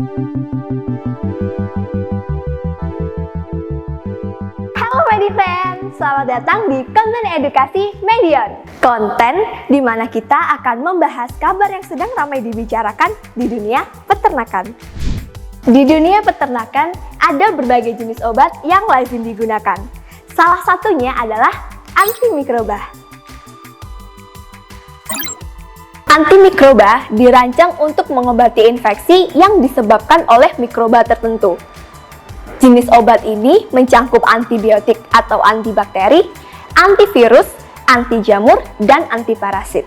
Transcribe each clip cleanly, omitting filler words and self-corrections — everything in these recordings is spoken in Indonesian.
Halo Medifriend, selamat datang di Konten Edukasi Medion. Konten di mana kita akan membahas kabar yang sedang ramai dibicarakan di dunia peternakan. Di dunia peternakan, ada berbagai jenis obat yang lazim digunakan. Salah satunya adalah antimikroba. Antimikroba dirancang untuk mengobati infeksi yang disebabkan oleh mikroba tertentu. Jenis obat ini mencangkup antibiotik atau antibakteri, antivirus, anti jamur, dan antiparasit.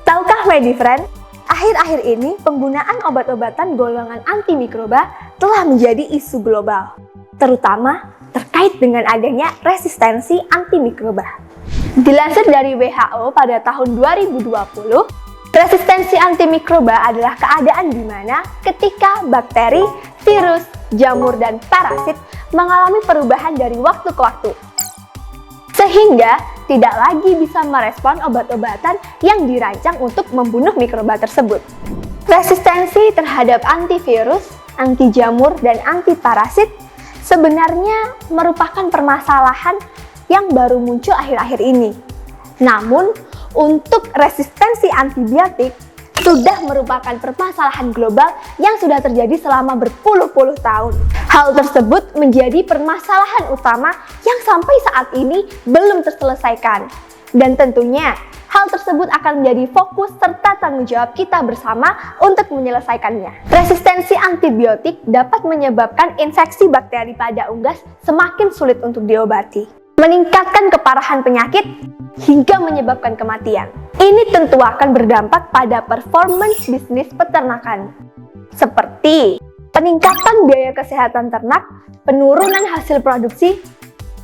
Tahukah Medifriend, akhir-akhir ini penggunaan obat-obatan golongan antimikroba telah menjadi isu global, terutama terkait dengan adanya resistensi antimikroba. Dilansir dari WHO pada tahun 2020, resistensi antimikroba adalah keadaan di mana ketika bakteri, virus, jamur, dan parasit mengalami perubahan dari waktu ke waktu, sehingga tidak lagi bisa merespon obat-obatan yang dirancang untuk membunuh mikroba tersebut. Resistensi terhadap antivirus, anti jamur, dan antiparasit sebenarnya merupakan permasalahan yang baru muncul akhir-akhir ini. Namun, untuk resistensi antibiotik sudah merupakan permasalahan global yang sudah terjadi selama berpuluh-puluh tahun. Hal tersebut menjadi permasalahan utama yang sampai saat ini belum terselesaikan. Dan tentunya, hal tersebut akan menjadi fokus serta tanggung jawab kita bersama untuk menyelesaikannya. Resistensi antibiotik dapat menyebabkan infeksi bakteri pada unggas semakin sulit untuk diobati, meningkatkan keparahan penyakit, hingga menyebabkan kematian. Ini tentu akan berdampak pada performance bisnis peternakan, seperti peningkatan biaya kesehatan ternak, penurunan hasil produksi,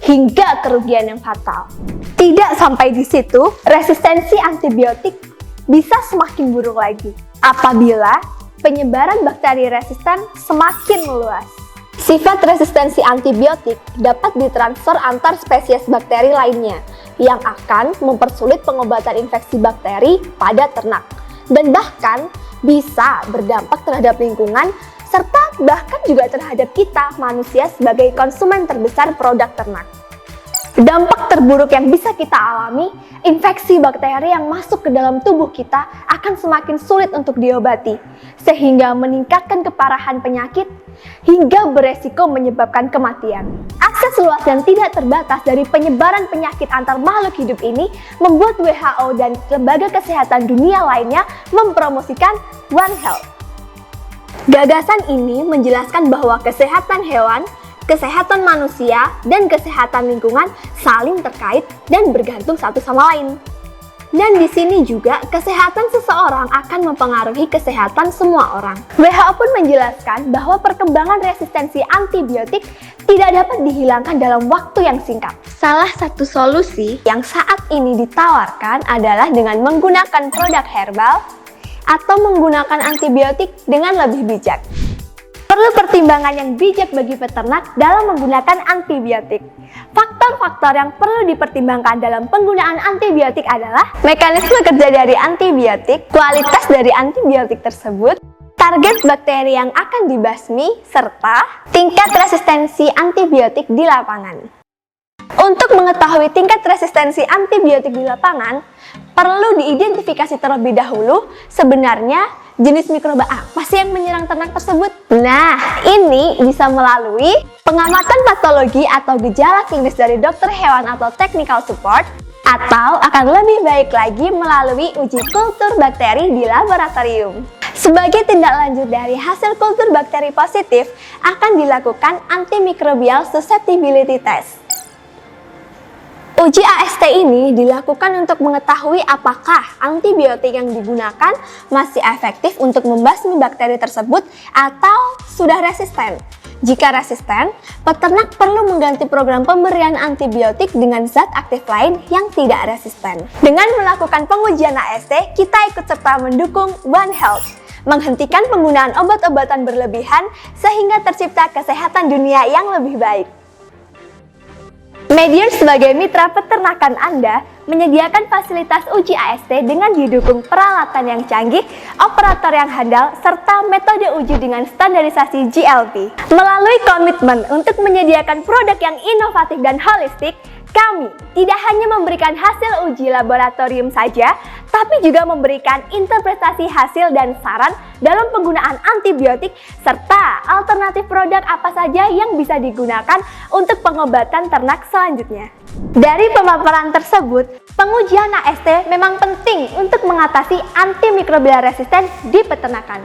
hingga kerugian yang fatal. Tidak sampai di situ, resistensi antibiotik bisa semakin buruk lagi apabila penyebaran bakteri resisten semakin meluas. Sifat resistensi antibiotik dapat ditransfer antar spesies bakteri lainnya yang akan mempersulit pengobatan infeksi bakteri pada ternak dan bahkan bisa berdampak terhadap lingkungan serta bahkan juga terhadap kita manusia sebagai konsumen terbesar produk ternak. Dampak terburuk yang bisa kita alami, infeksi bakteri yang masuk ke dalam tubuh kita akan semakin sulit untuk diobati, sehingga meningkatkan keparahan penyakit, hingga beresiko menyebabkan kematian. Akses luas dan tidak terbatas dari penyebaran penyakit antar makhluk hidup ini membuat WHO dan lembaga kesehatan dunia lainnya mempromosikan One Health. Gagasan ini menjelaskan bahwa kesehatan hewan, kesehatan manusia, dan kesehatan lingkungan saling terkait dan bergantung satu sama lain. Dan di sini juga kesehatan seseorang akan mempengaruhi kesehatan semua orang. WHO pun menjelaskan bahwa perkembangan resistensi antibiotik tidak dapat dihilangkan dalam waktu yang singkat. Salah satu solusi yang saat ini ditawarkan adalah dengan menggunakan produk herbal atau menggunakan antibiotik dengan lebih bijak. Perlu pertimbangan yang bijak bagi peternak dalam menggunakan antibiotik. Faktor-faktor yang perlu dipertimbangkan dalam penggunaan antibiotik adalah mekanisme kerja dari antibiotik, kualitas dari antibiotik tersebut, target bakteri yang akan dibasmi, serta tingkat resistensi antibiotik di lapangan. Untuk mengetahui tingkat resistensi antibiotik di lapangan, perlu diidentifikasi terlebih dahulu sebenarnya jenis mikroba apa sih yang menyerang ternak tersebut? Nah, ini bisa melalui pengamatan patologi atau gejala klinis dari dokter hewan atau technical support, atau akan lebih baik lagi melalui uji kultur bakteri di laboratorium. Sebagai tindak lanjut dari hasil kultur bakteri positif, akan dilakukan antimicrobial susceptibility test. Uji AST ini dilakukan untuk mengetahui apakah antibiotik yang digunakan masih efektif untuk membasmi bakteri tersebut atau sudah resisten. Jika resisten, peternak perlu mengganti program pemberian antibiotik dengan zat aktif lain yang tidak resisten. Dengan melakukan pengujian AST, kita ikut serta mendukung One Health, menghentikan penggunaan obat-obatan berlebihan sehingga tercipta kesehatan dunia yang lebih baik. Medion sebagai mitra peternakan Anda menyediakan fasilitas uji AST dengan didukung peralatan yang canggih, operator yang handal, serta metode uji dengan standarisasi GLP. Melalui komitmen untuk menyediakan produk yang inovatif dan holistik, kami tidak hanya memberikan hasil uji laboratorium saja, tapi juga memberikan interpretasi hasil dan saran dalam penggunaan antibiotik serta alternatif produk apa saja yang bisa digunakan untuk pengobatan ternak selanjutnya. Dari pemaparan tersebut, pengujian AST memang penting untuk mengatasi antimikrobial resisten di peternakan.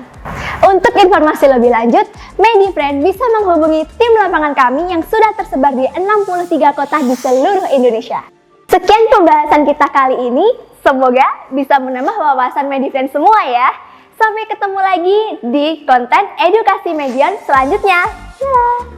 Untuk informasi lebih lanjut, MediFriend bisa menghubungi tim lapangan kami yang sudah tersebar di 63 kota di seluruh Indonesia. Sekian pembahasan kita kali ini, semoga bisa menambah wawasan MediFriend semua ya. Sampai ketemu lagi di konten edukasi Medion selanjutnya. Dadah!